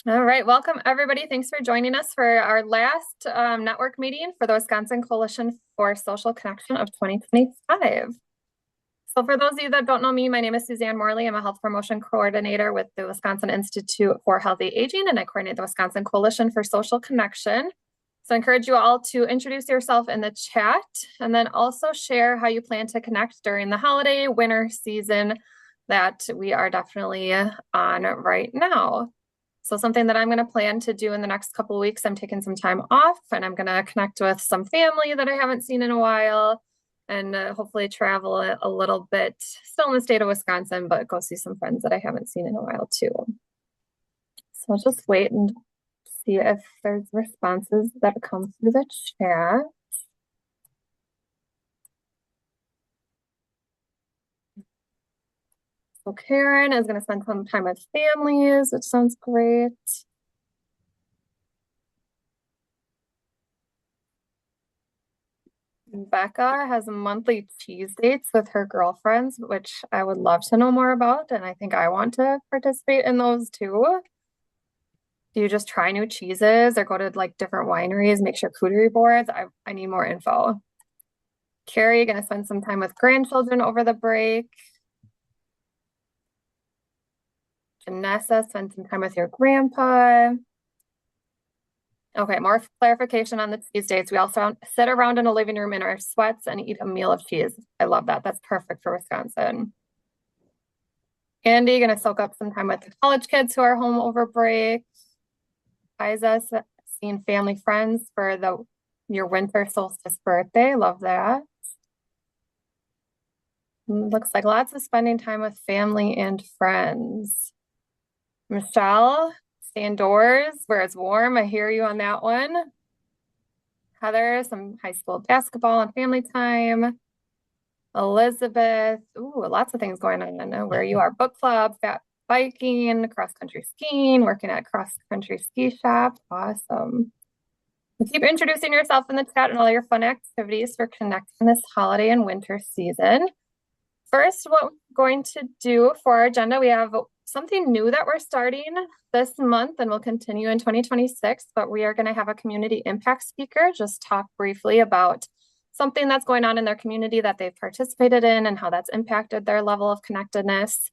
All right, welcome everybody. Thanks for joining us for our last network meeting for the Wisconsin Coalition for Social Connection of 2025. So for those of you that don't know me, my name is Suzanne Morley. I'm a health promotion coordinator with the Wisconsin Institute for Healthy Aging, and I coordinate the Wisconsin Coalition for Social Connection. So I encourage you all to introduce yourself in the chat and then also share how you plan to connect during the holiday winter season that we are definitely on right now. So something that I'm going to plan to do in the next couple of weeks, I'm taking some time off and I'm going to connect with some family that I haven't seen in a while and hopefully travel a little bit, still in the state of Wisconsin, but go see some friends that I haven't seen in a while too. So I'll just wait and see if there's responses that come through the chat. So Karen is going to spend some time with families, which sounds great. Becca has monthly cheese dates with her girlfriends, which I would love to know more about. And I think I want to participate in those too. Do you just try new cheeses or go to like different wineries, make charcuterie boards? I need more info. Carrie, gonna spend some time with grandchildren over the break. Janessa, spend some time with your grandpa. Okay, more clarification on the cheese dates. We also sit around in a living room in our sweats and eat a meal of cheese. I love that. That's perfect for Wisconsin. Andy, gonna soak up some time with the college kids who are home over break. Isa, seeing family friends for your winter solstice birthday. Love that. Looks like lots of spending time with family and friends. Michelle, stay indoors where it's warm. I hear you on that one. Heather, some high school basketball and family time. Elizabeth, ooh, lots of things going on where you are. Book club, fat biking, cross country skiing, working at cross country ski shop. Awesome. Keep introducing yourself in the chat and all your fun activities for connecting this holiday and winter season. First, what we're going to do for our agenda, we have something new that we're starting this month and will continue in 2026, but we are going to have a community impact speaker just talk briefly about something that's going on in their community that they've participated in and how that's impacted their level of connectedness.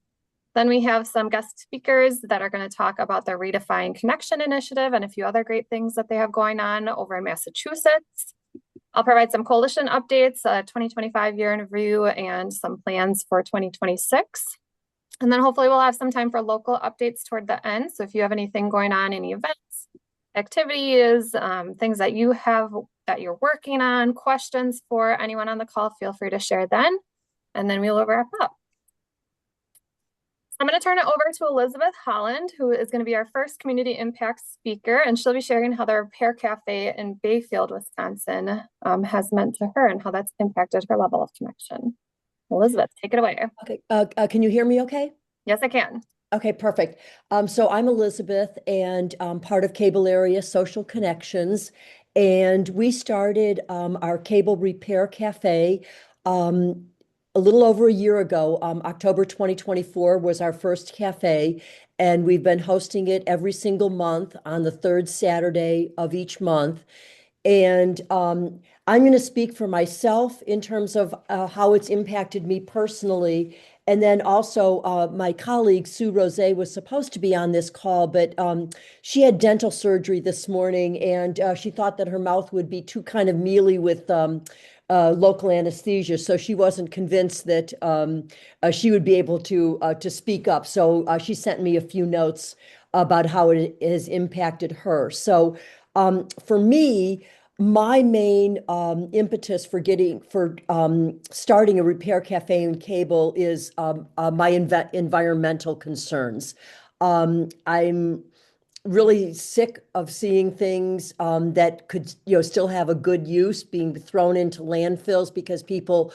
Then we have some guest speakers that are going to talk about their Redefine Connection initiative and a few other great things that they have going on over in Massachusetts. I'll provide some coalition updates, 2025 year in review, and some plans for 2026. And then hopefully we'll have some time for local updates toward the end. So if you have anything going on, any events, activities, things that you have that you're working on, questions for anyone on the call, feel free to share then. And then we'll wrap up. I'm going to turn it over to Elizabeth Holland, who is going to be our first community impact speaker, and she'll be sharing how the Repair Cafe in Bayfield, Wisconsin has meant to her and how that's impacted her level of connection. Elizabeth, take it away. Okay. Can you hear me okay? Yes, I can. Okay, perfect. So I'm Elizabeth and part of Cable Area Social Connections. And we started our Cable Repair Cafe a little over a year ago. October 2024 was our first cafe, and we've been hosting it every single month on the third Saturday of each month. And I'm going to speak for myself in terms of how it's impacted me personally. And then also my colleague, Sue Rose, was supposed to be on this call, but she had dental surgery this morning and she thought that her mouth would be too kind of mealy with local anesthesia. So she wasn't convinced that she would be able to speak up. So she sent me a few notes about how it has impacted her. So for me, my main impetus for starting a repair cafe in Cable is my environmental concerns. I'm really sick of seeing things that could, still have a good use being thrown into landfills because people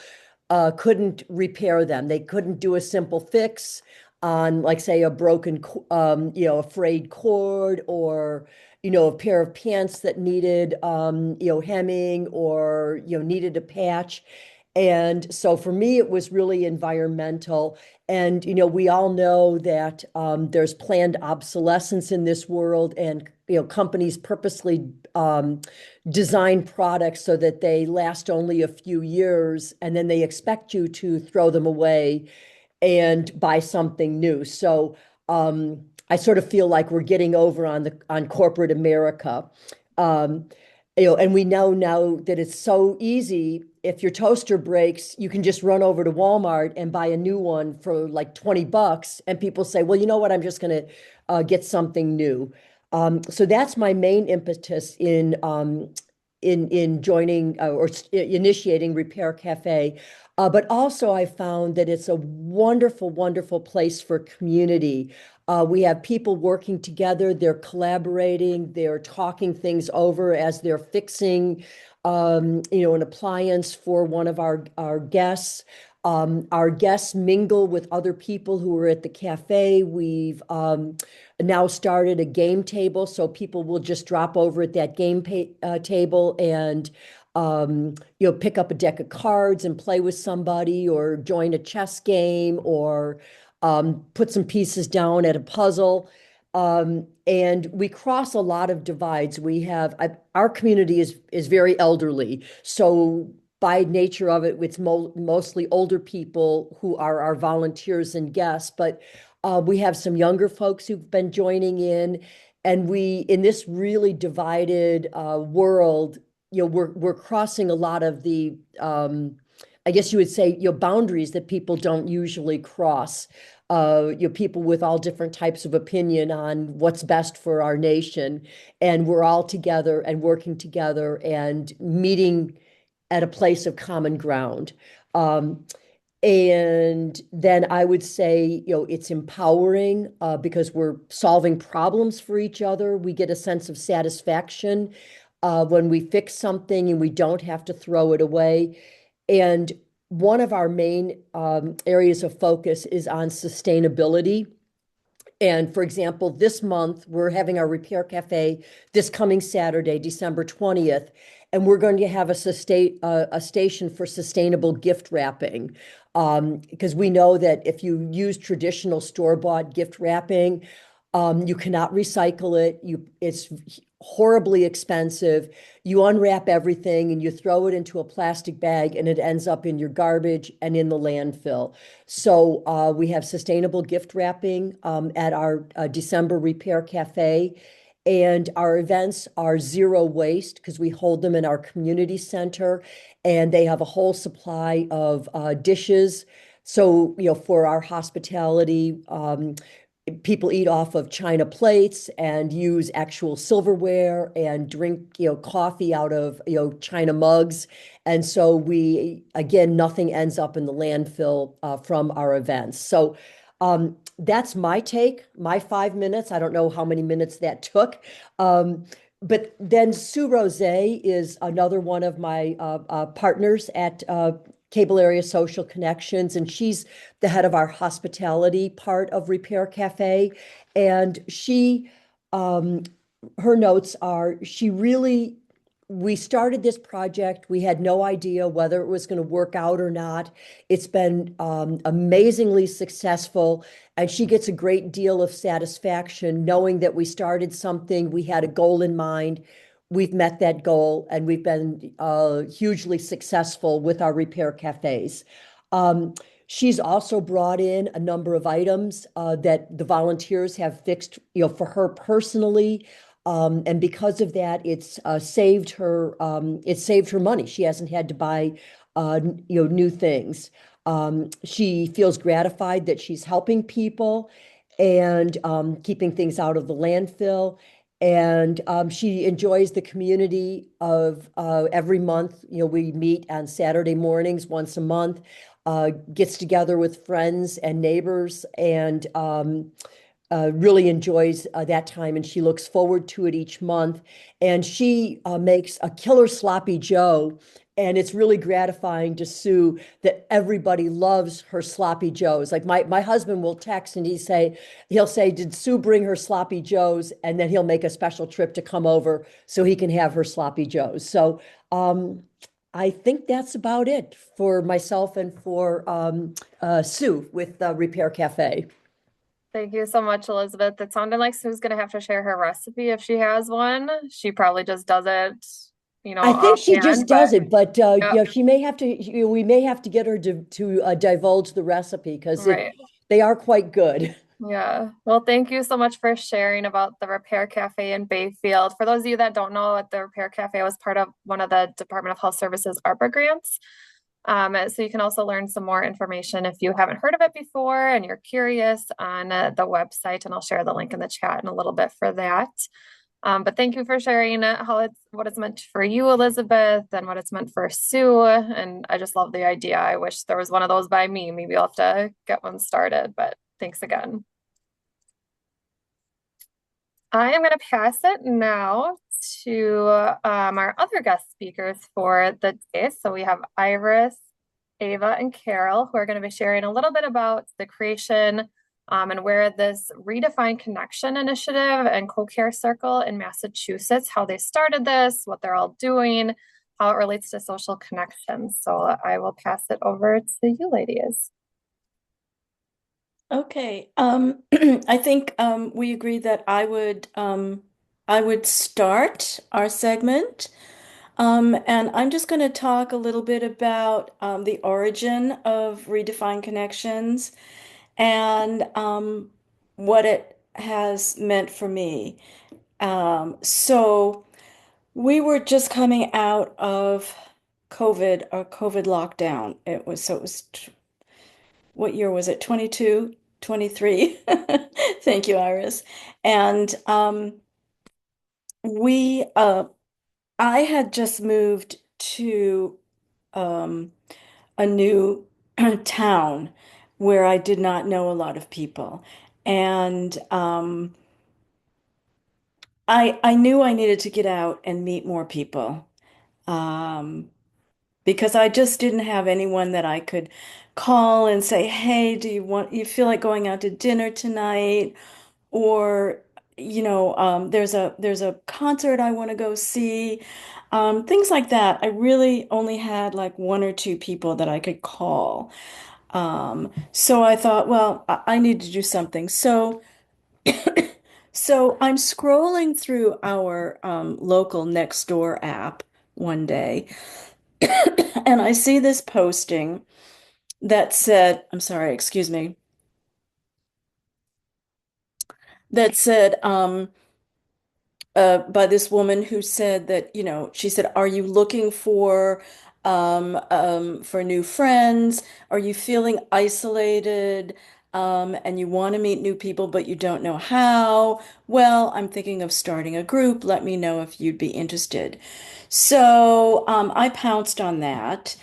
couldn't repair them. They couldn't do a simple fix on, like, say, a broken, a frayed cord, or, a pair of pants that needed, hemming, or, needed a patch. And so for me, it was really environmental. And, we all know that there's planned obsolescence in this world, and, companies purposely design products so that they last only a few years, and then they expect you to throw them away and buy something new. So I sort of feel like we're getting over on corporate America. Um, and we know now that it's so easy. If your toaster breaks, you can just run over to Walmart and buy a new one for like $20. And people say, well, you know what? I'm just going to get something new. So that's my main impetus in joining initiating Repair Cafe. But also, I found that it's a wonderful, wonderful place for community. We have people working together, they're collaborating, they're talking things over as they're fixing, an appliance for one of our guests. Our guests mingle with other people who are at the cafe. We've now started a game table, so people will just drop over at that table and pick up a deck of cards and play with somebody, or join a chess game, or put some pieces down at a puzzle. And we cross a lot of divides. Our community is very elderly, so by nature of it, it's mostly older people who are our volunteers and guests. But we have some younger folks who've been joining in, and in this really divided world, we're crossing a lot of the, I guess you would say, boundaries that people don't usually cross. People with all different types of opinion on what's best for our nation, and we're all together and working together and meeting at a place of common ground. And then I would say, it's empowering because we're solving problems for each other. We get a sense of satisfaction when we fix something and we don't have to throw it away. And one of our main areas of focus is on sustainability. And for example, this month, we're having our Repair Cafe this coming Saturday, December 20th, and we're going to have a station for sustainable gift wrapping. Because we know that if you use traditional store-bought gift wrapping, you cannot recycle it. It's horribly expensive. You unwrap everything and you throw it into a plastic bag, and it ends up in your garbage and in the landfill. So we have sustainable gift wrapping at our December Repair Cafe. And our events are zero waste because we hold them in our community center, and they have a whole supply of dishes. So, for our hospitality, people eat off of china plates and use actual silverware and drink, coffee out of, china mugs. And so again, nothing ends up in the landfill from our events. So that's my take, my 5 minutes. I don't know how many minutes that took. But then Sue Rose is another one of my partners at Cable Area Social Connections, and she's the head of our hospitality part of Repair Cafe. And um, her notes are, we started this project. We had no idea whether it was going to work out or not. It's been amazingly successful, and she gets a great deal of satisfaction knowing that we started something, we had a goal in mind, we've met that goal, and we've been hugely successful with our repair cafes. Um, she's also brought in a number of items that the volunteers have fixed, for her personally. And because of that, it's saved her money. She hasn't had to buy, new things. She feels gratified that she's helping people and keeping things out of the landfill. And she enjoys the community of every month. We meet on Saturday mornings once a month, gets together with friends and neighbors, and really enjoys that time, and she looks forward to it each month. And she makes a killer sloppy Joe, and it's really gratifying to Sue that everybody loves her sloppy Joes. Like my husband will text and he'll say, "Did Sue bring her sloppy Joes?" And then he'll make a special trip to come over so he can have her sloppy Joes. So I think that's about it for myself and for Sue with Repair Cafe. Thank you so much, Elizabeth. It sounded like Sue's gonna have to share her recipe if she has one. She probably just does it, I think she just offhand, does but it, but yep, she may have to. We may have to get her to divulge the recipe because right. they are quite good. Yeah. Well, thank you so much for sharing about the Repair Cafe in Bayfield. For those of you that don't know, the Repair Cafe was part of one of the Department of Health Services ARPA grants. So you can also learn some more information if you haven't heard of it before and you're curious on the website, and I'll share the link in the chat in a little bit for that. But thank you for sharing what it's meant for you, Elizabeth, and what it's meant for Sue. And I just love the idea. I wish there was one of those by me. Maybe I'll have to get one started, but thanks again. I am going to pass it now to our other guest speakers for the day. So we have Iris, Ava, and Carol, who are going to be sharing a little bit about the creation and where this Redefine Connection initiative and co-care circle in Massachusetts, how they started this, what they're all doing, how it relates to social connections. So I will pass it over to you ladies. Okay. I think we agreed that I would start our segment. And I'm just going to talk a little bit about the origin of Redefined Connections and what it has meant for me. So we were just coming out of COVID or COVID lockdown. It was what year was it? 22, 23. Thank you, Iris. And we I had just moved to um a new town where I did not know a lot of people. And I knew I needed to get out and meet more people. Um because I just didn't have anyone that I could call and say, "Hey, you feel like going out to dinner tonight?" Or, there's a concert I want to go see. Things like that. I really only had like one or two people that I could call. So I thought, well, I need to do something. So I'm scrolling through our local Nextdoor app one day, and I see this posting that said, I'm sorry, excuse me, that said, by this woman who said that, she said, "Are you looking for new friends? Are you feeling isolated, and you want to meet new people, but you don't know how? Well, I'm thinking of starting a group. Let me know if you'd be interested." So, I pounced on that,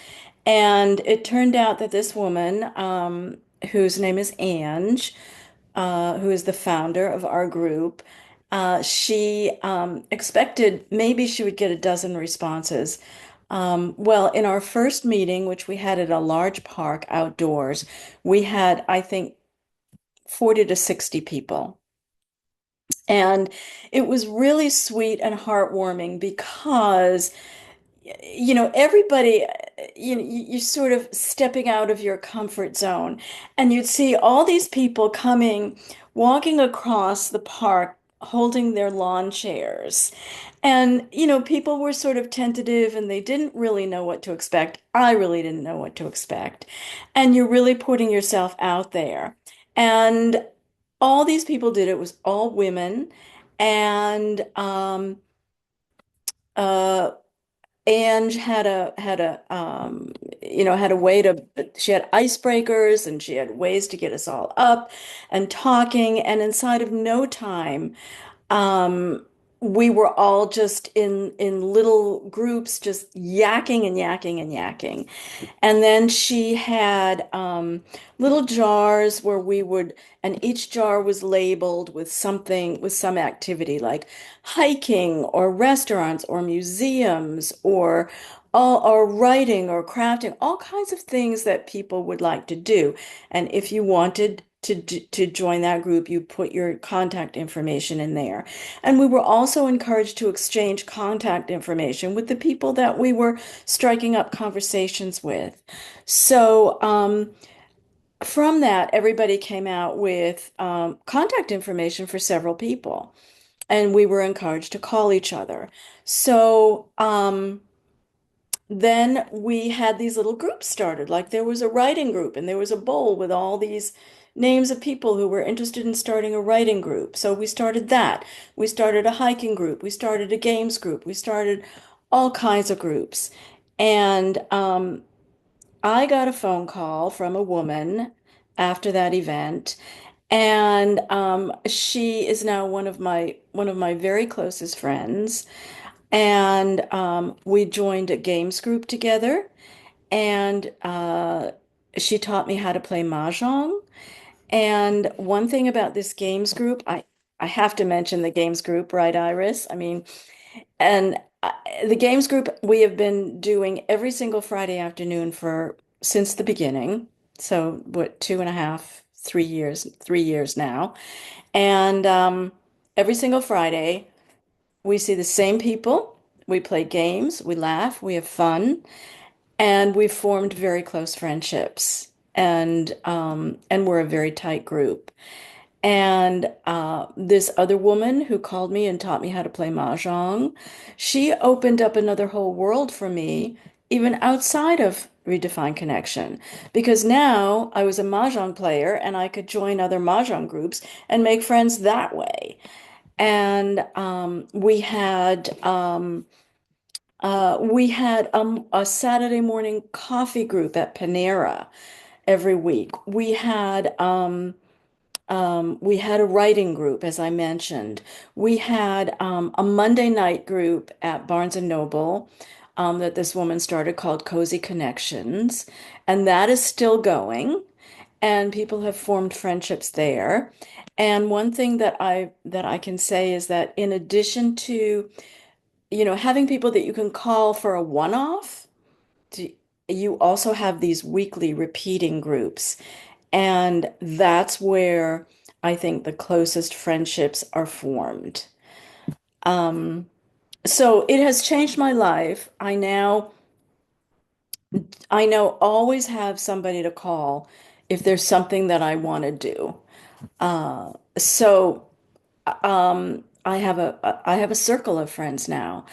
and it turned out that this woman, whose name is Ange, who is the founder of our group, she expected maybe she would get a dozen responses. Well, in our first meeting, which we had at a large park outdoors, we had, I think, 40 to 60 people. And it was really sweet and heartwarming because everybody, you're sort of stepping out of your comfort zone, and you'd see all these people coming, walking across the park, holding their lawn chairs. And, people were sort of tentative and they didn't really know what to expect. I really didn't know what to expect. And you're really putting yourself out there. And all these people did it was all women. And, uh, Ange had a way to, she had icebreakers and she had ways to get us all up and talking. And inside of no time, um, we were all just in little groups, just yakking and yakking and yakking. And then she had little jars where and each jar was labeled with something, with some activity like hiking or restaurants or museums or writing or crafting, all kinds of things that people would like to do. And if you wanted to join that group, you put your contact information in there. And we were also encouraged to exchange contact information with the people that we were striking up conversations with. So, from that, everybody came out with contact information for several people, and we were encouraged to call each other. So, then we had these little groups started. Like there was a writing group, and there was a bowl with all these names of people who were interested in starting a writing group. So we started that. We started a hiking group. We started a games group. We started all kinds of groups. And I got a phone call from a woman after that event, and she is now one of my very closest friends. And we joined a games group together, and she taught me how to play mahjong. And one thing about this games group, I have to mention the games group, right, Iris? I mean, and the games group we have been doing every single Friday afternoon for since the beginning. So what, 2.5, 3 years, 3 years now. And every single Friday, we see the same people. We play games, we laugh, we have fun, and we've formed very close friendships. And we're a very tight group. And this other woman who called me and taught me how to play mahjong, she opened up another whole world for me, even outside of Redefined Connection, because now I was a mahjong player and I could join other mahjong groups and make friends that way. And we had a Saturday morning coffee group at Panera every week. We had a writing group, as I mentioned. We had a Monday night group at Barnes and Noble that this woman started called Cozy Connections, and that is still going. And people have formed friendships there. And one thing that I can say is that in addition to, having people that you can call for a one-off, you also have these weekly repeating groups. And that's where I think the closest friendships are formed. Um, so it has changed my life. I now always have somebody to call if there's something that I want to do. So I have a circle of friends now.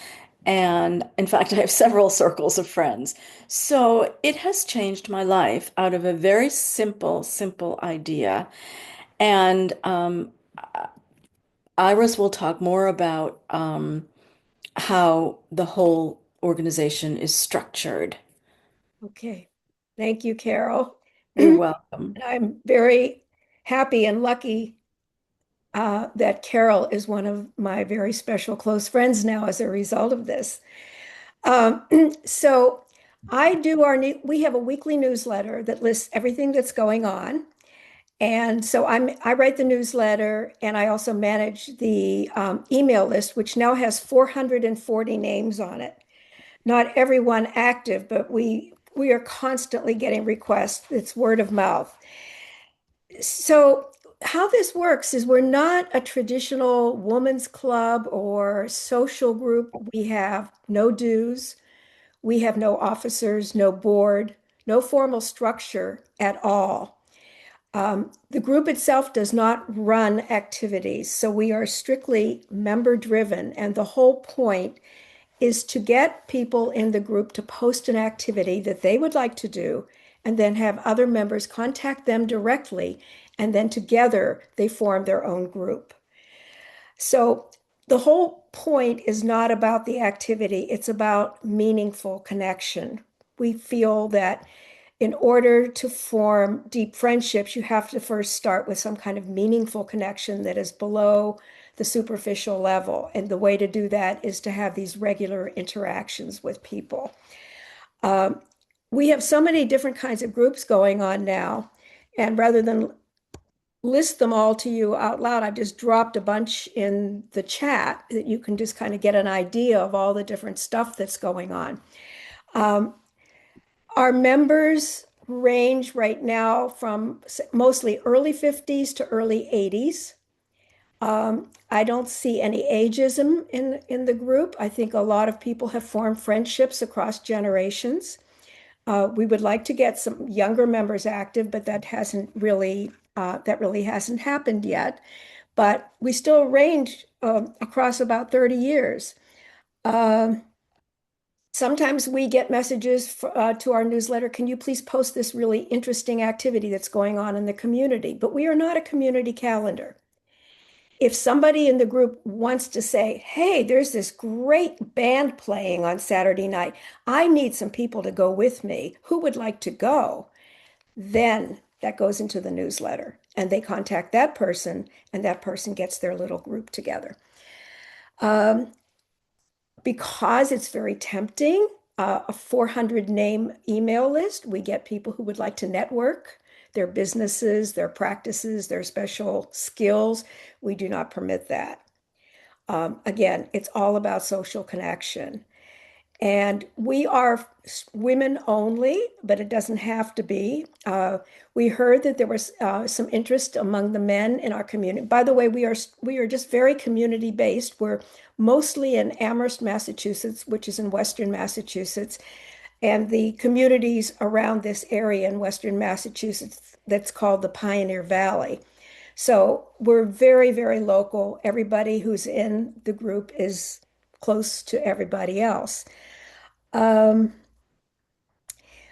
And in fact, I have several circles of friends. So it has changed my life out of a very simple, simple idea. And Iris will talk more about how the whole organization is structured. Okay. Thank you, Carol. You're welcome. I'm very happy and lucky that Carol is one of my very special close friends now as a result of this. Um, so we have a weekly newsletter that lists everything that's going on. And so I write the newsletter, and I also manage the email list, which now has 440 names on it. Not everyone active, but we are constantly getting requests. It's word of mouth. So how this works is we're not a traditional women's club or social group. We have no dues. We have no officers, no board, no formal structure at all. The group itself does not run activities, so we are strictly member driven. And the whole point is to get people in the group to post an activity that they would like to do, and then have other members contact them directly, and then together they form their own group. So the whole point is not about the activity, it's about meaningful connection. We feel that in order to form deep friendships, you have to first start with some kind of meaningful connection that is below the superficial level. And the way to do that is to have these regular interactions with people. We have so many different kinds of groups going on now. And rather than list them all to you out loud, I've just dropped a bunch in the chat that you can just kind of get an idea of all the different stuff that's going on. Our members range right now from mostly early 50s to early 80s. I don't see any ageism in the group. I think a lot of people have formed friendships across generations. We would like to get some younger members active, but that really hasn't happened yet. But we still range across about 30 years. Um, Sometimes we get messages to our newsletter. Can you please post this really interesting activity that's going on in the community? But we are not a community calendar. If somebody in the group wants to say, hey, there's this great band playing on Saturday night, I need some people to go with me. Who would like to go? Then that goes into the newsletter and they contact that person and that person gets their little group together. Um, because it's very tempting, a 400 name email list, we get people who would like to network their businesses, their practices, their special skills. We do not permit that. Again, it's all about social connection. And we are women only, but it doesn't have to be. We heard that there was some interest among the men in our community. By the way, we are just very community based. We're mostly in Amherst, Massachusetts, which is in Western Massachusetts, and the communities around this area in Western Massachusetts that's called the Pioneer Valley. So we're very, very local. Everybody who's in the group is close to everybody else. Um,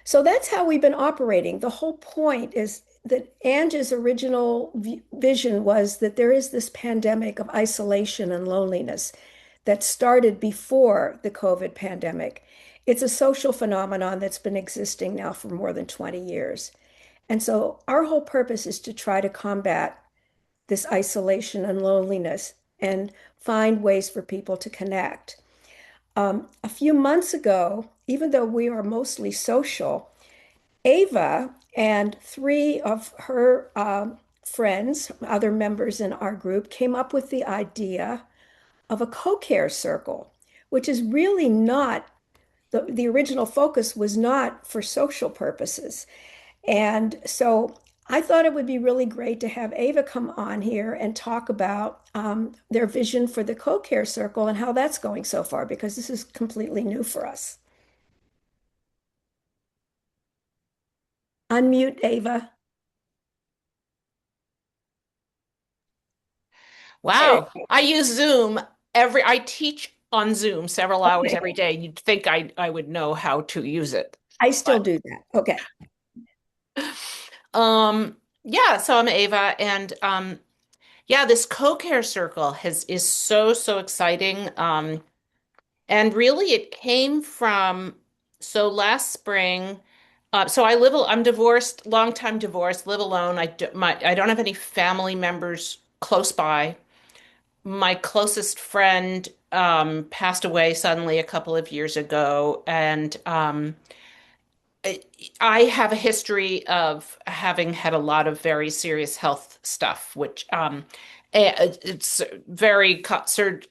so that's how we've been operating. The whole point is that Angie's original vision was that there is this pandemic of isolation and loneliness that started before the COVID pandemic. It's a social phenomenon that's been existing now for more than 20 years. And so our whole purpose is to try to combat this isolation and loneliness and find ways for people to connect. A few months ago, even though we are mostly social, Ava and three of her friends, other members in our group, came up with the idea of a co-care circle, which is really not the original focus was not for social purposes. And so I thought it would be really great to have Ava come on here and talk about their vision for the co-care circle and how that's going so far, because this is completely new for us. Unmute Ava. Wow. I use Zoom I teach on Zoom several hours Okay, every day. You'd think I would know how to use it. I still But do that. Okay. yeah, so I'm Ava and yeah, this co-care circle is so exciting. And really it came from so last spring so I'm divorced, long time divorced, live alone. I don't have any family members close by. My closest friend passed away suddenly a couple of years ago, and I have a history of having had a lot of very serious health stuff, which it's very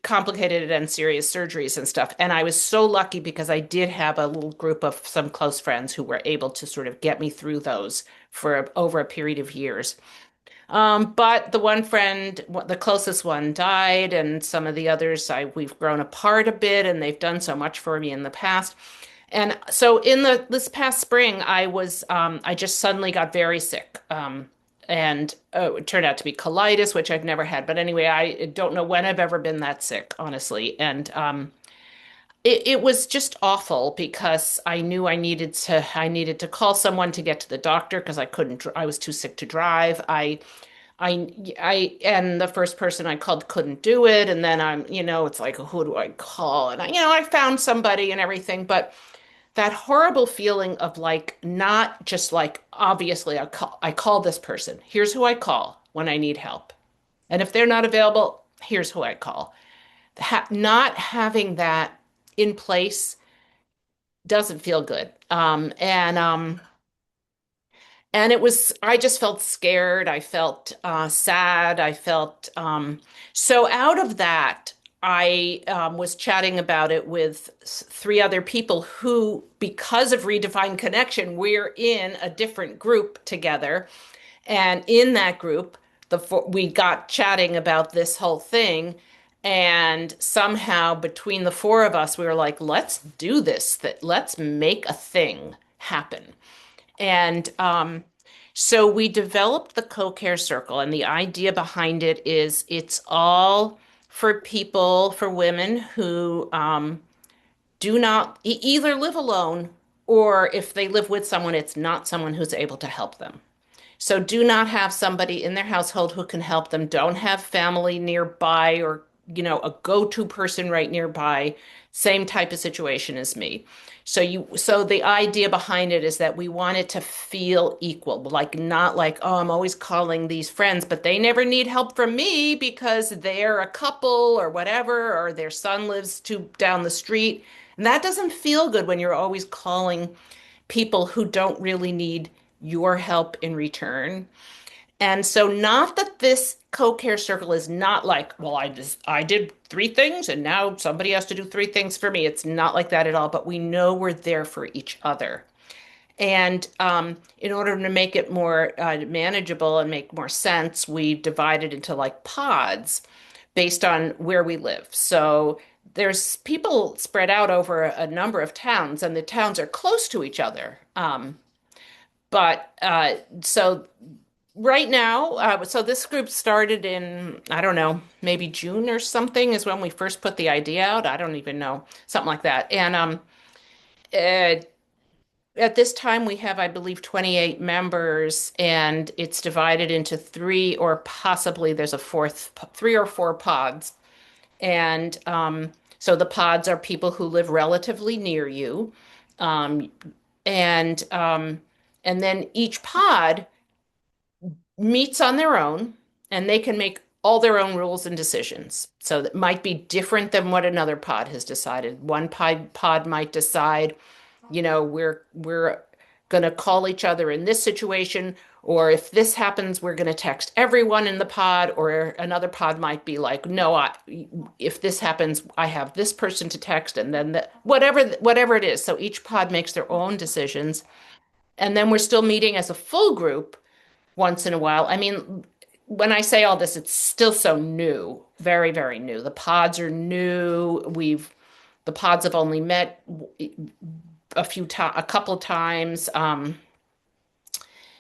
complicated and serious surgeries and stuff. And I was so lucky because I did have a little group of some close friends who were able to sort of get me through those for over a period of years. But the one friend, the closest one, died, and some of the others, we've grown apart a bit, and they've done so much for me in the past. And so in the this past spring, I just suddenly got very sick. And it turned out to be colitis, which I've never had. But anyway, I don't know when I've ever been that sick, honestly. And it was just awful because I knew I needed to call someone to get to the doctor because I couldn't, I was too sick to drive. And the first person I called couldn't do it. And then it's like, who do I call? And I found somebody and everything, but that horrible feeling of like, not just like, obviously I call this person. Here's who I call when I need help. And if they're not available, here's who I call. Not having that in place doesn't feel good. And I just felt scared. I felt sad. I felt so out of that. I was chatting about it with three other people who, because of Redefined Connection, we're in a different group together. And in that group, we got chatting about this whole thing. And somehow between the four of us, we were like, let's do this, that let's make a thing happen. And so we developed the co-care circle, and the idea behind it is it's all for people, for women who do not either live alone, or if they live with someone, it's not someone who's able to help them. So do not have somebody in their household who can help them. Don't have family nearby or, a go-to person right nearby. Same type of situation as me. So the idea behind it is that we want it to feel equal, like not like, oh, I'm always calling these friends, but they never need help from me because they're a couple or whatever, or their son lives down the street. And that doesn't feel good when you're always calling people who don't really need your help in return. And so not that this co-care circle is not like, well, I did three things and now somebody has to do three things for me. It's not like that at all, but we know we're there for each other. And in order to make it more manageable and make more sense, we divided into like pods based on where we live. So there's people spread out over a number of towns, and the towns are close to each other. So right now, so this group started in, I don't know, maybe June or something is when we first put the idea out. I don't even know, something like that. And uh, at this time, we have, I believe, 28 members, and it's divided into three, or possibly there's a fourth, three or four pods. And so the pods are people who live relatively near you. Um, and um, and then each pod meets on their own, and they can make all their own rules and decisions. So that might be different than what another pod has decided. One pod might decide, we're going to call each other in this situation, or if this happens, we're going to text everyone in the pod, or another pod might be like, no, if this happens, I have this person to text, and then whatever it is. So each pod makes their own decisions. And then we're still meeting as a full group once in a while. I mean, when I say all this, it's still so new, very, very new. The pods are new. The pods have only met a couple of times.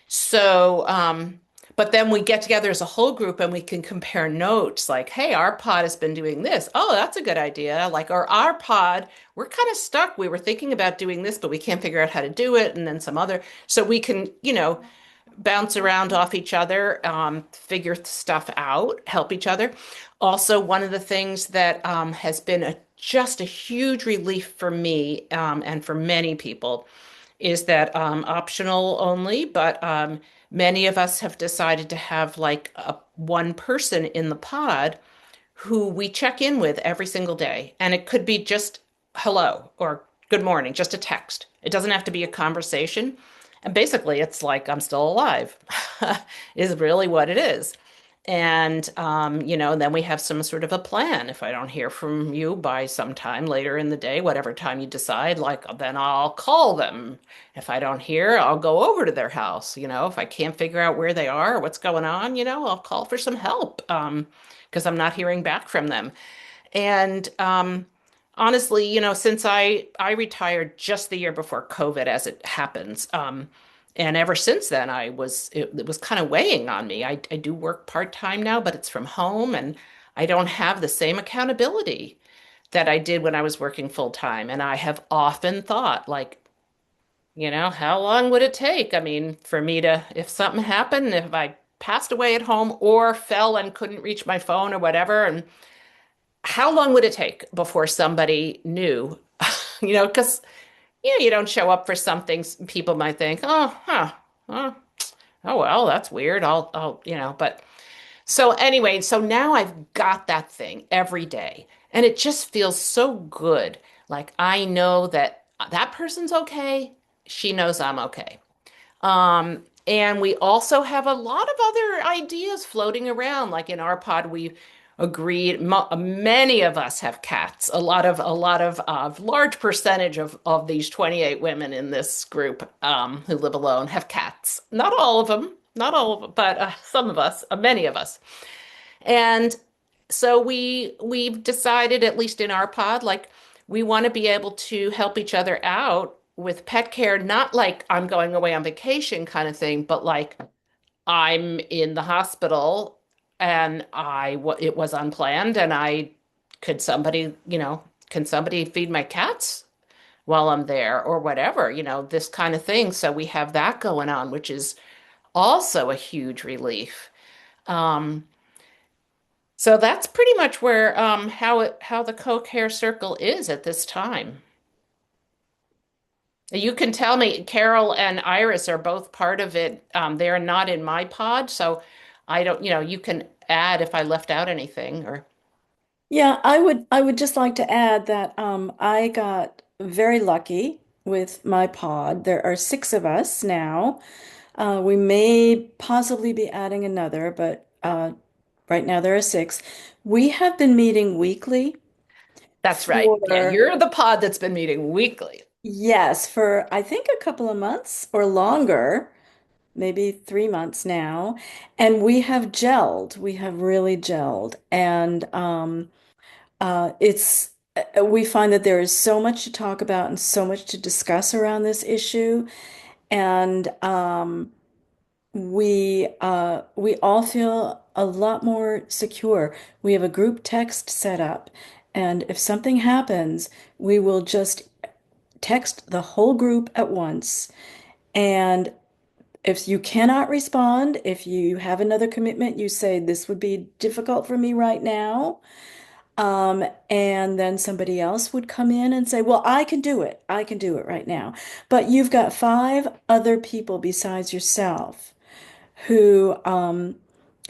So, but then we get together as a whole group and we can compare notes like, hey, our pod has been doing this. Oh, that's a good idea. Like, or our pod, we're kind of stuck. We were thinking about doing this, but we can't figure out how to do it. And then some other, so we can, bounce around off each other, figure stuff out, help each other. Also, one of the things that has been just a huge relief for me and for many people is that optional only, but many of us have decided to have like one person in the pod who we check in with every single day. And it could be just hello or good morning, just a text. It doesn't have to be a conversation. And basically, it's like I'm still alive, is really what it is. And, then we have some sort of a plan. If I don't hear from you by sometime later in the day, whatever time you decide, like, then I'll call them. If I don't hear, I'll go over to their house. If I can't figure out where they are or what's going on, I'll call for some help, because I'm not hearing back from them. And honestly, since I retired just the year before COVID, as it happens, and ever since then, it was kind of weighing on me. I do work part-time now, but it's from home, and I don't have the same accountability that I did when I was working full-time. And I have often thought, like, how long would it take? I mean, for me to, if something happened, if I passed away at home or fell and couldn't reach my phone or whatever, and how long would it take before somebody knew? Because you don't show up for something, people might think, oh, huh, oh, oh well, that's weird. But so anyway, so now I've got that thing every day, and it just feels so good. Like I know that that person's okay. She knows I'm okay. And we also have a lot of other ideas floating around. Like in our pod, we agreed, many of us have cats. Large percentage of these 28 women in this group who live alone have cats. Not all of them, not all of them, but some of us, many of us. And so we've decided, at least in our pod, like we want to be able to help each other out with pet care, not like I'm going away on vacation kind of thing, but like I'm in the hospital and it was unplanned and I could somebody, can somebody feed my cats while I'm there or whatever, this kind of thing. So we have that going on, which is also a huge relief. Um, so that's pretty much where how the co-care circle is at this time. You can tell me, Carol and Iris are both part of it. They're not in my pod, so I don't, you can add if I left out anything or Yeah, I would just like to add that I got very lucky with my pod. There are six of us now. We may possibly be adding another, but right now there are six. We have been meeting weekly that's right. Yeah, for, you're the pod that's been meeting weekly. yes, for I think a couple of months or longer, maybe 3 months now. And we have gelled. We have really gelled. And we find that there is so much to talk about and so much to discuss around this issue. And we all feel a lot more secure. We have a group text set up, and if something happens, we will just text the whole group at once. And if you cannot respond, if you have another commitment, you say, this would be difficult for me right now. And then somebody else would come in and say, well, I can do it. I can do it right now. But you've got five other people besides yourself who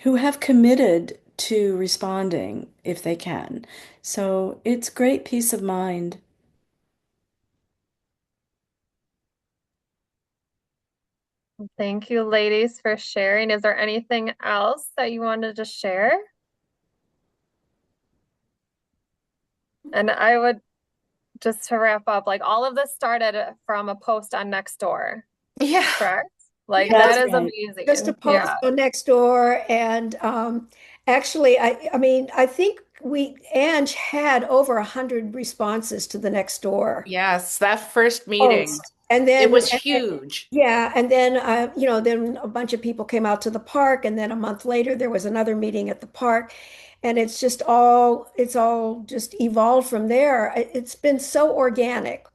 have committed to responding if they can. So it's great peace of mind. Thank you, ladies, for sharing. Is there anything else that you wanted to share? And I would just to wrap up, like all of this started from a post on Nextdoor, Yeah. correct? Like Yeah, that That's is right. just a amazing. post Yeah. on Nextdoor, and actually, I mean, I think Ange had over 100 responses to the Nextdoor Yes, that first meeting, post, and it then was huge. yeah, and then then a bunch of people came out to the park, and then a month later there was another meeting at the park, and it's all just evolved from there. It's been so organic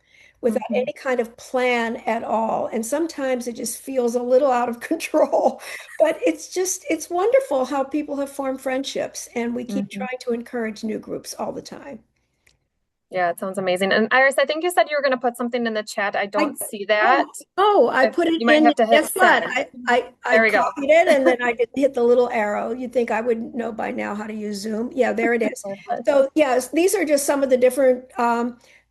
without Mhm. any kind of plan at all. And sometimes it just feels a little out of control. But it's wonderful how people have formed friendships, and we keep Mhm. trying to encourage new groups all the time. Yeah, it sounds amazing. And Iris, I think you said you were going to put something in the chat. I I don't see oh that. I If put it you might in. have to hit Guess what? send. I There we go. copied it and then I didn't hit the little arrow. You'd think I would know by now how to use Zoom. Yeah, there it is. Perfect. So yes, these are just some of the different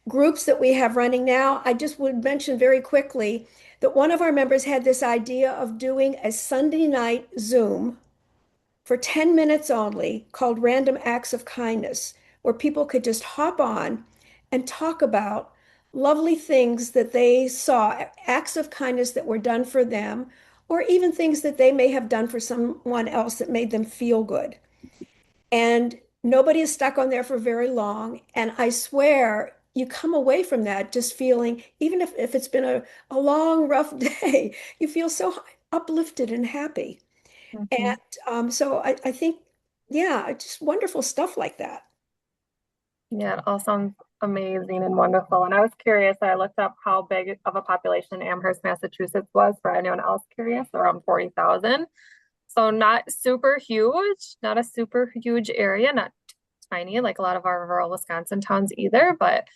groups that we have running now. I just would mention very quickly that one of our members had this idea of doing a Sunday night Zoom for 10 minutes only called Random Acts of Kindness, where people could just hop on and talk about lovely things that they saw, acts of kindness that were done for them, or even things that they may have done for someone else that made them feel good. And nobody is stuck on there for very long. And I swear, you come away from that just feeling, even if it's been a long, rough day, you feel so uplifted and happy. Mhm. And so I think, yeah, just wonderful stuff like that. Yeah, it all sounds amazing and wonderful. And I was curious, I looked up how big of a population Amherst, Massachusetts was for anyone else curious, around 40,000. So not super huge, not a super huge area, not tiny like a lot of our rural Wisconsin towns either, but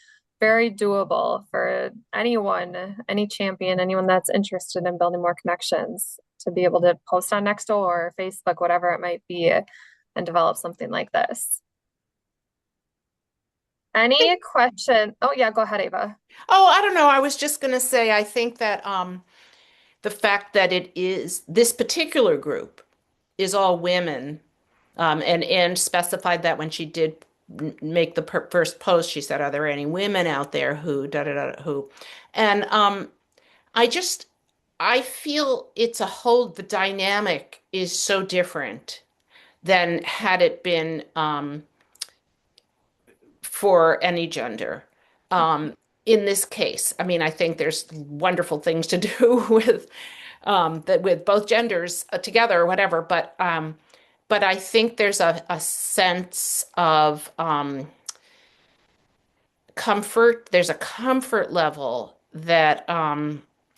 very doable for anyone, any champion, anyone that's interested in building more connections to be able to post on Nextdoor or Facebook, whatever it might be, and develop something like this. Any question? Oh yeah, go ahead, Ava. Oh, I don't know. I was just going to say, I think that the fact that it is this particular group is all women, and specified that when she did make the first post, she said, "Are there any women out there who da da da who?" And I just I feel it's a whole the dynamic is so different than had it been for any gender. In this case, I mean, I think there's wonderful things to do with that with both genders together or whatever, but I think there's a sense of comfort. There's a comfort level that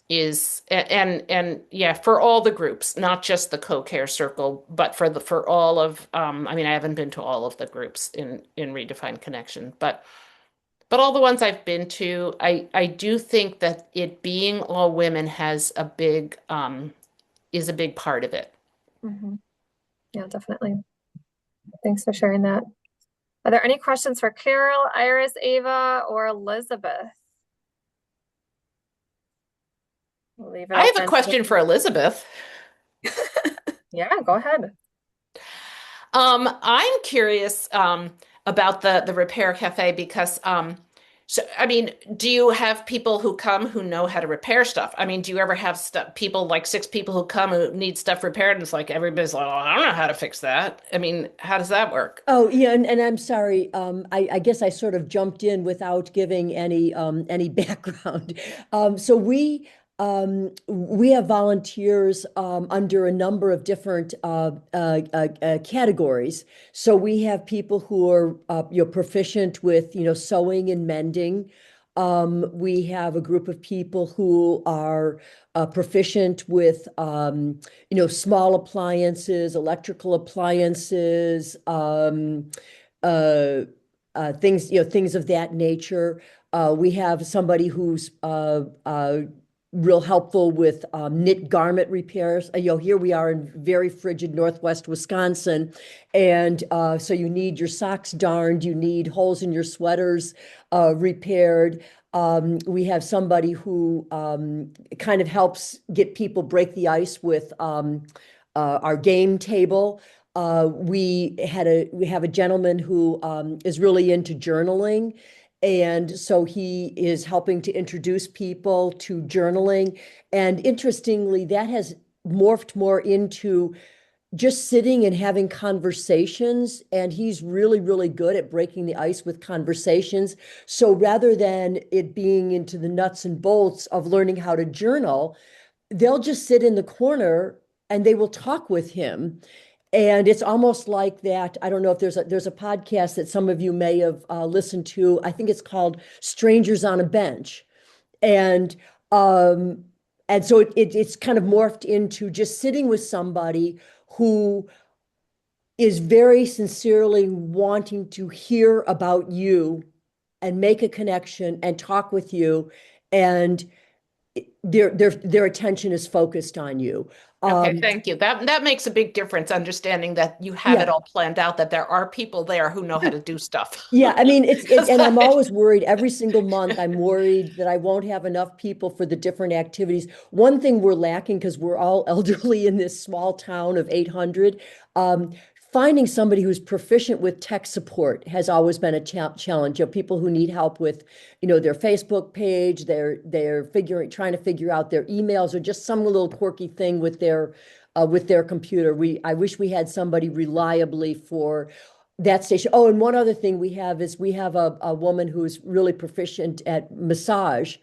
is and yeah, for all the groups, not just the co-care circle, but for all of I mean, I haven't been to all of the groups in Redefined Connection, but all the ones I've been to, I do think that it being all women has a big is a big part of it. Hmm. Yeah, definitely. Thanks for sharing that. Are there any questions for Carol, Iris, Ava, or Elizabeth? We'll leave it I have a open. question for Elizabeth. Yeah, go ahead. I'm curious about the repair cafe because so I mean, do you have people who come who know how to repair stuff? I mean, do you ever have stuff people like six people who come who need stuff repaired and it's like everybody's like, "Oh, I don't know how to fix that." I mean, how does that work? Oh, yeah, and I'm sorry. I guess I sort of jumped in without giving any background. So we have volunteers under a number of different categories. So we have people who are proficient with sewing and mending. We have a group of people who are proficient with small appliances, electrical appliances, uh, things, things of that nature. We have somebody who's real helpful with knit garment repairs. Here we are in very frigid Northwest Wisconsin, and so you need your socks darned, you need holes in your sweaters repaired. We have somebody who kind of helps get people break the ice with our game table. We have a gentleman who is really into journaling. And so he is helping to introduce people to journaling. And interestingly, that has morphed more into just sitting and having conversations. And he's really, really good at breaking the ice with conversations. So rather than it being into the nuts and bolts of learning how to journal, they'll just sit in the corner and they will talk with him. And it's almost like that. I don't know if there's a podcast that some of you may have listened to. I think it's called Strangers on a Bench. And um, and so it's kind of morphed into just sitting with somebody who is very sincerely wanting to hear about you and make a connection and talk with you. And their attention is focused on you. Okay, Um, thank you. That makes a big difference, understanding that you have it yeah. all planned out, that there are people there who know how to do stuff. Yeah, I mean, Because and I'm I, always worried every single month. I'm worried that I won't have enough people for the different activities. One thing we're lacking, because we're all elderly in this small town of 800, um, finding somebody who's proficient with tech support has always been a challenge. People who need help with, their Facebook page, they're trying to figure out their emails or just some little quirky thing with their computer. I wish we had somebody reliably for that station. Oh, and one other thing we have is we have a woman who's really proficient at massage,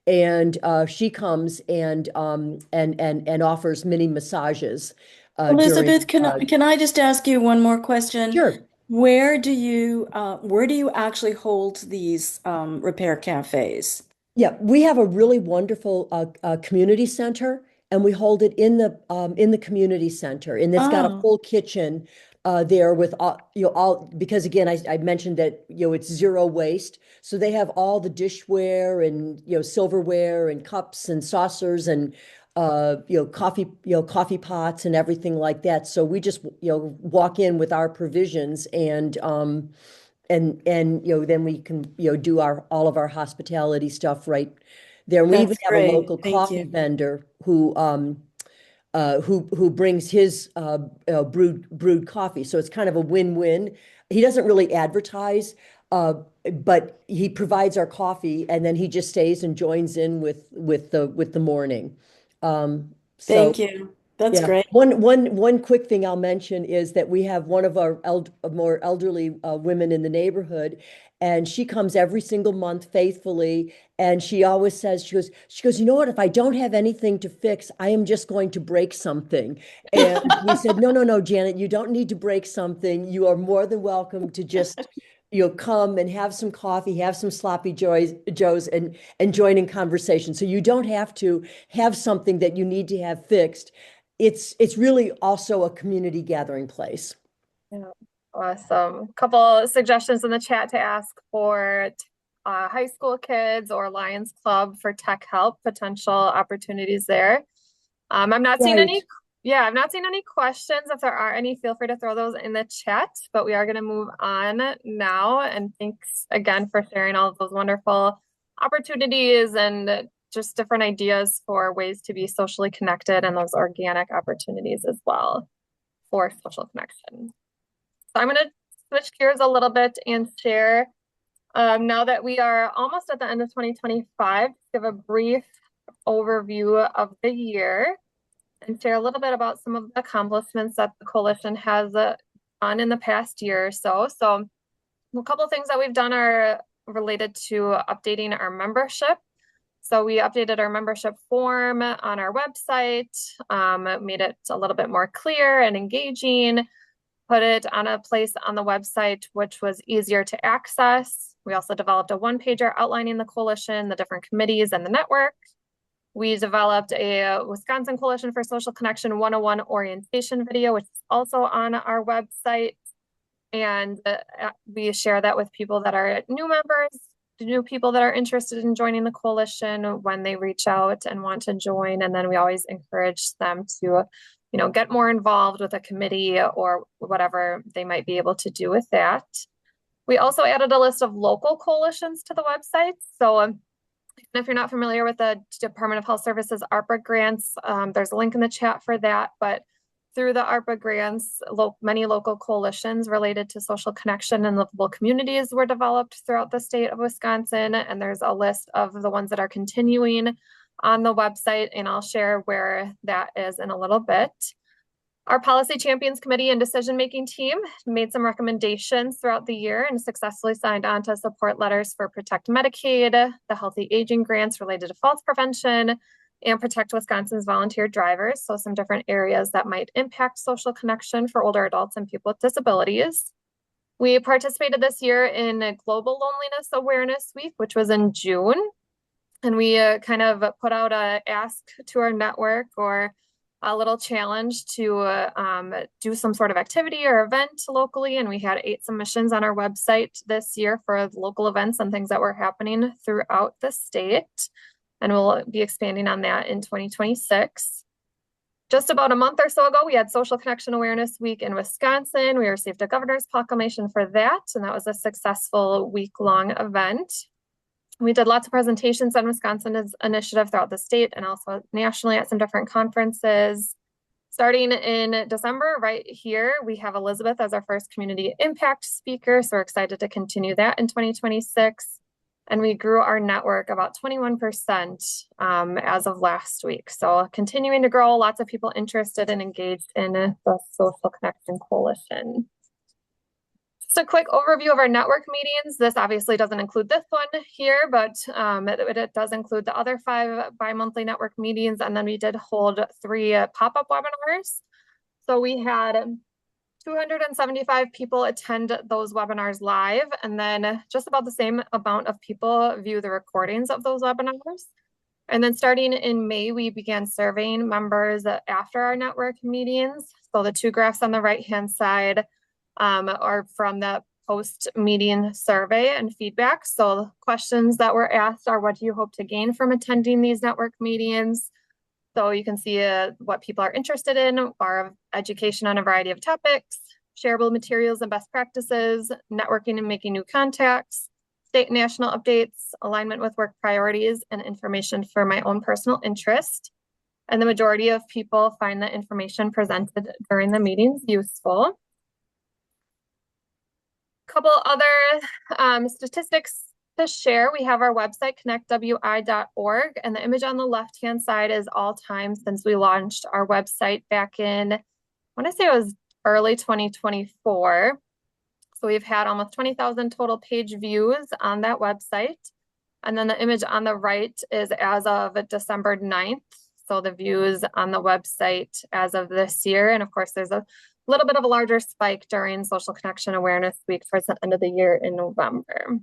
and she comes and offers mini massages during. Elizabeth, can I just ask you one more question? Sure. Where do you actually hold these repair cafes? Yeah, we have a really wonderful community center, and we hold it in the community center, and it's got a Oh, full kitchen there with all because again I mentioned that it's zero waste, so they have all the dishware and silverware and cups and saucers and coffee pots and everything like that. So we just walk in with our provisions and then we can do our all of our hospitality stuff right there. And we even That's have a great. local Thank coffee you. vendor who brings his brewed coffee. So it's kind of a win-win. He doesn't really advertise, uh, but he provides our coffee, and then he just stays and joins in with the morning. So Thank you. That's yeah, great. one quick thing I'll mention is that we have one of our more elderly women in the neighborhood, and she comes every single month faithfully, and she always says, you know what, if I don't have anything to fix, I am just going to break something. And we said, no, no, no, Janet, you don't need to break something. You are more than welcome to just, come and have some coffee, have some sloppy joes, and join in conversation. So you don't have to have something that you need to have fixed. It's really also a community gathering place. Yeah, awesome. Couple suggestions in the chat to ask for high school kids or Lions Club for tech help, potential opportunities there. I'm not seeing Right. any, yeah, I'm not seeing any questions. If there are any, feel free to throw those in the chat, but we are going to move on now. And thanks again for sharing all of those wonderful opportunities and just different ideas for ways to be socially connected and those organic opportunities as well for social connection. So I'm going to switch gears a little bit and share, now that we are almost at the end of 2025, give a brief overview of the year and share a little bit about some of the accomplishments that the coalition has done in the past year or so. So a couple of things that we've done are related to updating our membership. So we updated our membership form on our website, made it a little bit more clear and engaging, put it on a place on the website which was easier to access. We also developed a one-pager outlining the coalition, the different committees, and the network. We developed a Wisconsin Coalition for Social Connection 101 orientation video, which is also on our website. And we share that with people that are new members, new people that are interested in joining the coalition when they reach out and want to join. And then we always encourage them to, get more involved with a committee or whatever they might be able to do with that. We also added a list of local coalitions to the website. So if you're not familiar with the Department of Health Services ARPA grants, there's a link in the chat for that. But through the ARPA grants, many local coalitions related to social connection and livable communities were developed throughout the state of Wisconsin. And there's a list of the ones that are continuing on the website, and I'll share where that is in a little bit. Our Policy Champions Committee and decision-making team made some recommendations throughout the year and successfully signed on to support letters for Protect Medicaid, the Healthy Aging grants related to falls prevention, and Protect Wisconsin's volunteer drivers. So some different areas that might impact social connection for older adults and people with disabilities. We participated this year in a Global Loneliness Awareness Week, which was in June. And we kind of put out a ask to our network or a little challenge to do some sort of activity or event locally. And we had 8 submissions on our website this year for local events and things that were happening throughout the state. And we'll be expanding on that in 2026. Just about a month or so ago, we had Social Connection Awareness Week in Wisconsin. We received a governor's proclamation for that, and that was a successful week-long event. We did lots of presentations on Wisconsin's initiative throughout the state and also nationally at some different conferences. Starting in December, right here, we have Elizabeth as our first community impact speaker. So we're excited to continue that in 2026. And we grew our network about 21% as of last week. So continuing to grow, lots of people interested and engaged in the Social Connection Coalition. Just a quick overview of our network meetings. This obviously doesn't include this one here, but it does include the other 5 bi-monthly network meetings. And then we did hold 3 pop-up webinars. So we had 275 people attend those webinars live, and then just about the same amount of people view the recordings of those webinars. And then starting in May, we began surveying members after our network meetings. So the 2 graphs on the right-hand side are from the post-meeting survey and feedback. So questions that were asked are, what do you hope to gain from attending these network meetings? So you can see what people are interested in are education on a variety of topics, shareable materials and best practices, networking and making new contacts, state and national updates, alignment with work priorities, and information for my own personal interest. And the majority of people find the information presented during the meetings useful. Couple other statistics to share. We have our website, connectwi.org, and the image on the left-hand side is all time since we launched our website back in, I want to say it was early 2024. So we've had almost 20,000 total page views on that website. And then the image on the right is as of December 9th. So the views on the website as of this year. And of course, there's a little bit of a larger spike during Social Connection Awareness Week towards the end of the year in November.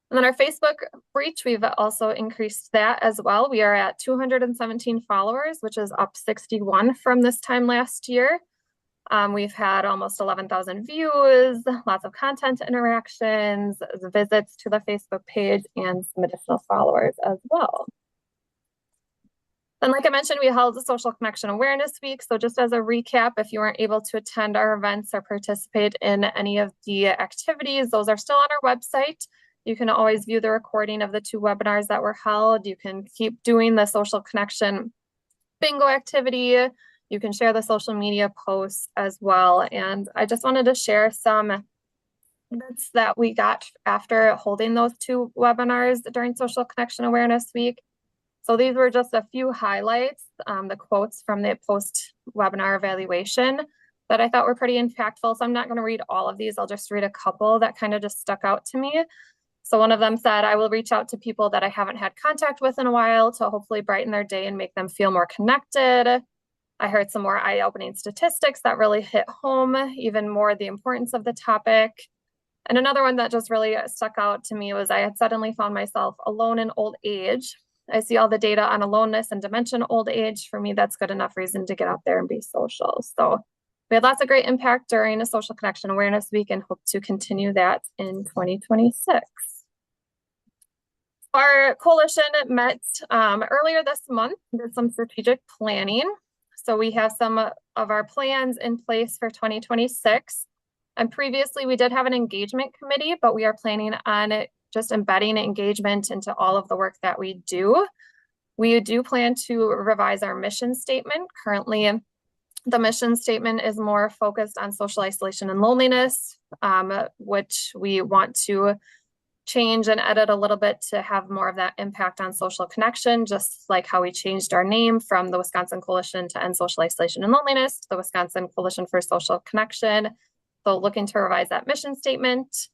And then our Facebook reach, we've also increased that as well. We are at 217 followers, which is up 61 from this time last year. We've had almost 11,000 views, lots of content interactions, visits to the Facebook page, and some additional followers as well. Then, like I mentioned, we held the Social Connection Awareness Week. So just as a recap, if you weren't able to attend our events or participate in any of the activities, those are still on our website. You can always view the recording of the 2 webinars that were held. You can keep doing the Social Connection bingo activity. You can share the social media posts as well. And I just wanted to share some bits that we got after holding those 2 webinars during Social Connection Awareness Week. So these were just a few highlights, the quotes from the post-webinar evaluation that I thought were pretty impactful. So I'm not going to read all of these. I'll just read a couple that kind of just stuck out to me. So one of them said, I will reach out to people that I haven't had contact with in a while to hopefully brighten their day and make them feel more connected. I heard some more eye-opening statistics that really hit home, even more the importance of the topic. And another one that just really stuck out to me was I had suddenly found myself alone in old age. I see all the data on aloneness and dementia in old age. For me, that's good enough reason to get out there and be social. So we had lots of great impact during a Social Connection Awareness Week and hope to continue that in 2026. Our coalition met earlier this month, did some strategic planning. So we have some of our plans in place for 2026. And previously we did have an engagement committee, but we are planning on just embedding engagement into all of the work that we do. We do plan to revise our mission statement. Currently, the mission statement is more focused on social isolation and loneliness, which we want to change and edit a little bit to have more of that impact on social connection, just like how we changed our name from the Wisconsin Coalition to End Social Isolation and Loneliness to the Wisconsin Coalition for Social Connection. So looking to revise that mission statement.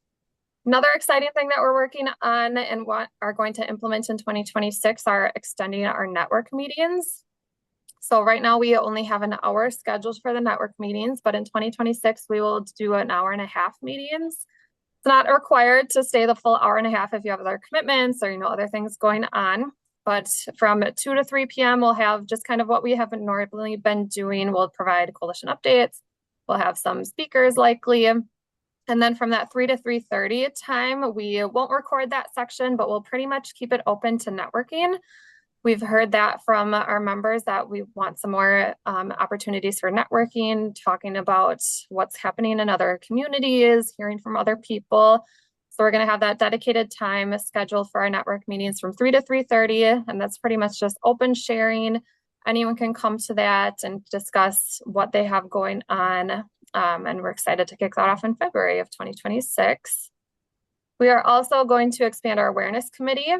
Another exciting thing that we're working on and what are going to implement in 2026 are extending our network meetings. So right now we only have an hour scheduled for the network meetings, but in 2026 we will do an hour and a half meetings. It's not required to stay the full hour and a half if you have other commitments or other things going on. But from 2 to 3 p.m. we'll have just kind of what we have normally been doing. We'll provide coalition updates. We'll have some speakers likely. And then from that 3 to 3:30 time, we won't record that section, but we'll pretty much keep it open to networking. We've heard that from our members that we want some more opportunities for networking, talking about what's happening in other communities, hearing from other people. So we're going to have that dedicated time scheduled for our network meetings from 3 to 3:30. And that's pretty much just open sharing. Anyone can come to that and discuss what they have going on. And we're excited to kick that off in February of 2026. We are also going to expand our awareness committee.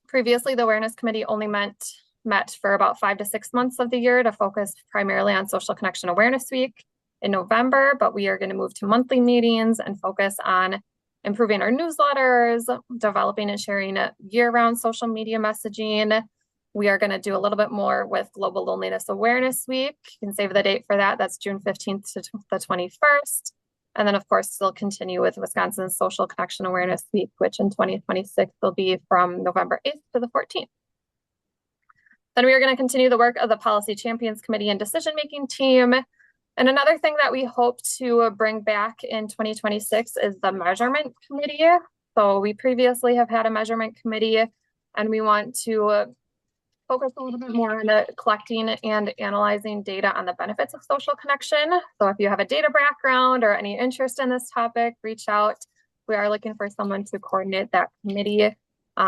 Previously, the awareness committee only met for about 5 to 6 months of the year to focus primarily on Social Connection Awareness Week in November, but we are going to move to monthly meetings and focus on improving our newsletters, developing and sharing year-round social media messaging. We are going to do a little bit more with Global Loneliness Awareness Week. You can save the date for that. That's June 15th to the 21st. And then, of course, still continue with Wisconsin Social Connection Awareness Week, which in 2026 will be from November 8th to the 14th. Then we are going to continue the work of the Policy Champions Committee and decision-making team. And another thing that we hope to bring back in 2026 is the measurement committee. So we previously have had a measurement committee, and we want to focus a little bit more on collecting and analyzing data on the benefits of social connection. So if you have a data background or any interest in this topic, reach out. we are looking for someone to coordinate that committee.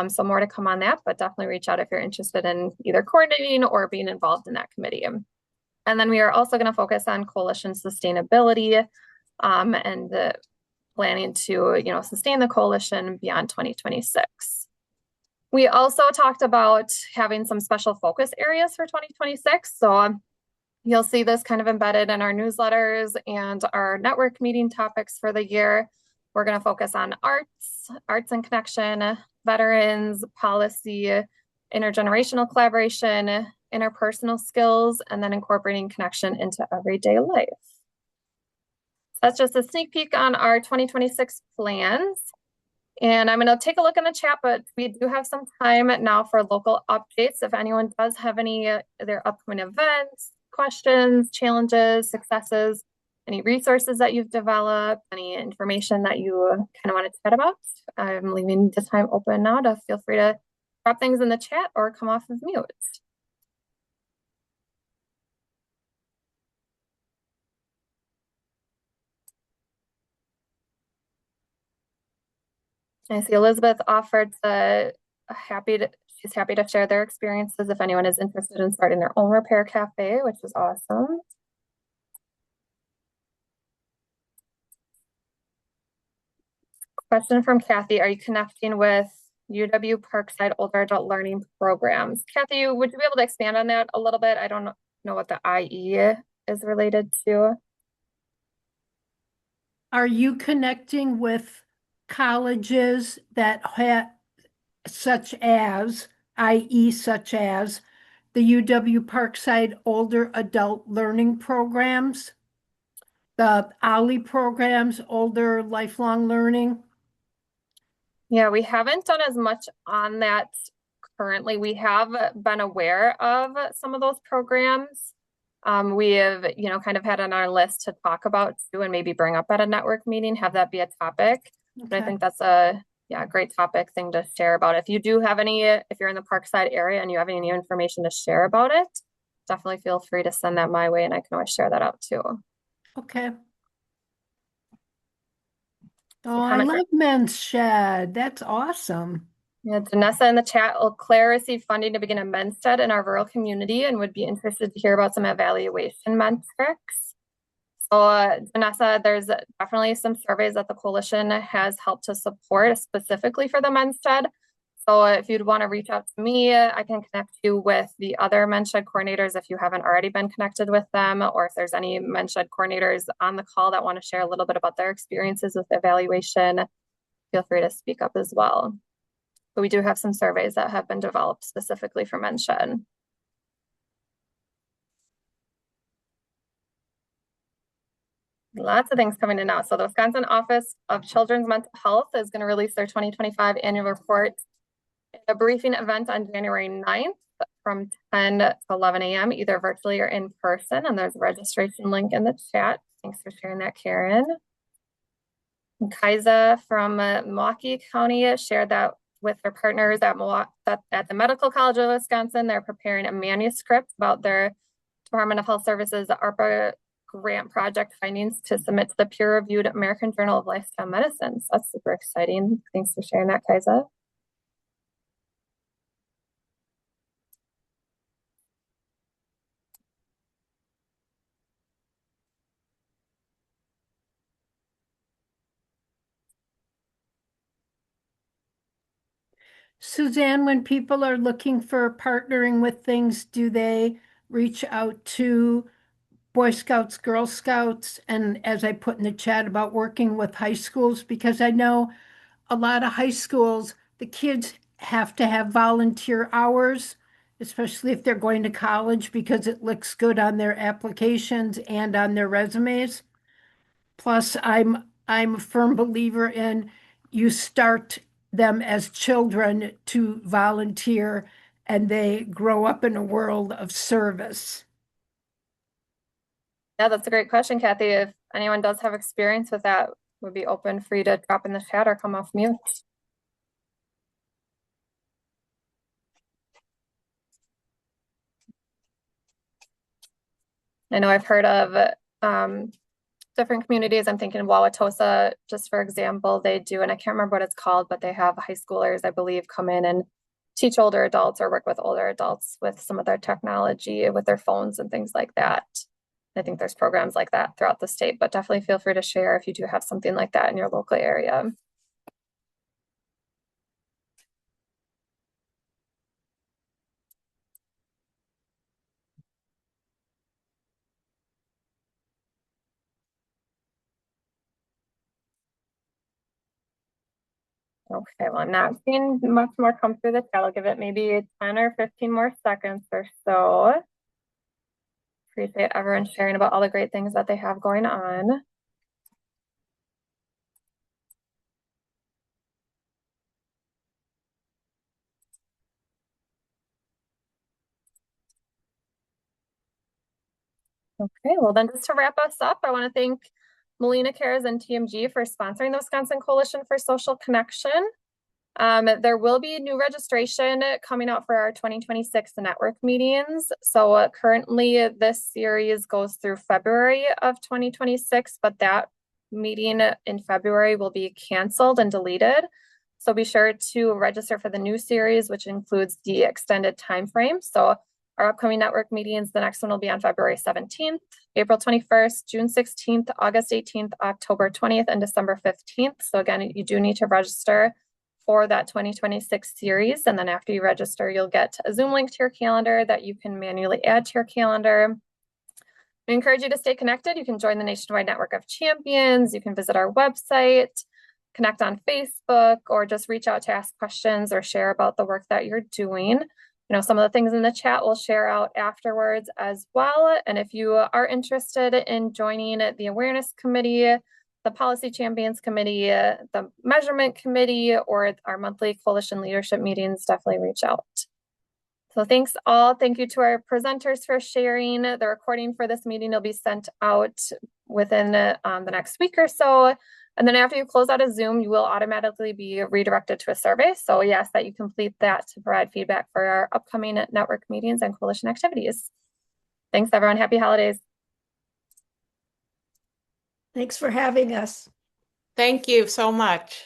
So more to come on that, but definitely reach out if you're interested in either coordinating or being involved in that committee. And then we are also going to focus on coalition sustainability and planning to, sustain the coalition beyond 2026. We also talked about having some special focus areas for 2026. So you'll see this kind of embedded in our newsletters and our network meeting topics for the year. We're going to focus on arts and connection, veterans, policy, intergenerational collaboration, interpersonal skills, and then incorporating connection into everyday life. That's just a sneak peek on our 2026 plans. And I'm going to take a look in the chat, but we do have some time now for local updates. If anyone does have any their upcoming events, questions, challenges, successes, any resources that you've developed, any information that you kind of want to chat about, I'm leaving the time open now to feel free to drop things in the chat or come off of mute. I see Elizabeth offered she's happy to share their experiences if anyone is interested in starting their own repair cafe, which is awesome. Question from Kathy, are you connecting with UW Parkside Older Adult Learning Programs? Kathy, would you be able to expand on that a little bit? I don't know what the IE is related to. Are you connecting with colleges that have, such as, i.e., such as the UW Parkside Older Adult Learning Programs, the OLLI programs, Older Lifelong Learning? Yeah, we haven't done as much on that currently. We have been aware of some of those programs. We have, kind of had on our list to talk about too, and maybe bring up at a network meeting, have that be a topic. But I think that's a great topic thing to share about. If you do have any, if you're in the Parkside area and you have any new information to share about it, definitely feel free to send that my way and I can always share that out too. Okay. Oh, I love Men's Shed. That's awesome. Yeah, Janessa in the chat, Claire received funding to begin a men's shed in our rural community and would be interested to hear about some evaluation metrics. So Janessa, there's definitely some surveys that the coalition has helped to support specifically for the men's shed. So if you'd want to reach out to me, I can connect you with the other men's shed coordinators if you haven't already been connected with them, or if there's any men's shed coordinators on the call that want to share a little bit about their experiences with evaluation, feel free to speak up as well. But we do have some surveys that have been developed specifically for men's shed. Lots of things coming in now. So the Wisconsin Office of Children's Mental Health is going to release their 2025 annual report in a briefing event on January 9th from 10 to 11 a.m., either virtually or in person. And there's a registration link in the chat. Thanks for sharing that, Karen. And Kaisa from Milwaukee County shared that with their partners at the Medical College of Wisconsin, they're preparing a manuscript about their Department of Health Services ARPA grant project findings to submit to the peer-reviewed American Journal of Lifestyle Medicine. So that's super exciting. Thanks for sharing that, Kaisa. Suzanne, when people are looking for partnering with things, do they reach out to Boy Scouts, Girl Scouts, and as I put in the chat about working with high schools? Because I know a lot of high schools, the kids have to have volunteer hours, especially if they're going to college, because it looks good on their applications and on their resumes. Plus, I'm a firm believer in you start them as children to volunteer and they grow up in a world of service. Yeah, that's a great question, Kathy. If anyone does have experience with that, would be open for you to drop in the chat or come off mute. I know I've heard of different communities. I'm thinking Wauwatosa, just for example, they do, and I can't remember what it's called, but they have high schoolers, I believe, come in and teach older adults or work with older adults with some of their technology, with their phones and things like that. I think there's programs like that throughout the state, but definitely feel free to share if you do have something like that in your local area. Okay, well, I'm not seeing much more come through the chat. I'll give it maybe 10 or 15 more seconds or so. Appreciate everyone sharing about all the great things that they have going on. Okay, well then just to wrap us up, I want to thank Molina Cares and TMG for sponsoring the Wisconsin Coalition for Social Connection. There will be new registration coming out for our 2026 network meetings. So currently this series goes through February of 2026, but that meeting in February will be canceled and deleted. So be sure to register for the new series, which includes the extended time frame. So our upcoming network meetings, the next one will be on February 17th, April 21st, June 16th, August 18th, October 20th, and December 15th. So again, you do need to register for that 2026 series. And then after you register, you'll get a Zoom link to your calendar that you can manually add to your calendar. We encourage you to stay connected. You can join the nationwide network of champions. You can visit our website, connect on Facebook, or just reach out to ask questions or share about the work that you're doing. You know, some of the things in the chat we'll share out afterwards as well. And if you are interested in joining the awareness committee, the policy champions committee, the measurement committee, or our monthly coalition leadership meetings, definitely reach out. So thanks all. Thank you to our presenters for sharing. The recording for this meeting will be sent out within the next week or so. And then after you close out of Zoom, you will automatically be redirected to a survey. So we ask that you complete that to provide feedback for our upcoming network meetings and coalition activities. Thanks, everyone. Happy holidays. Thanks for having us. Thank you so much.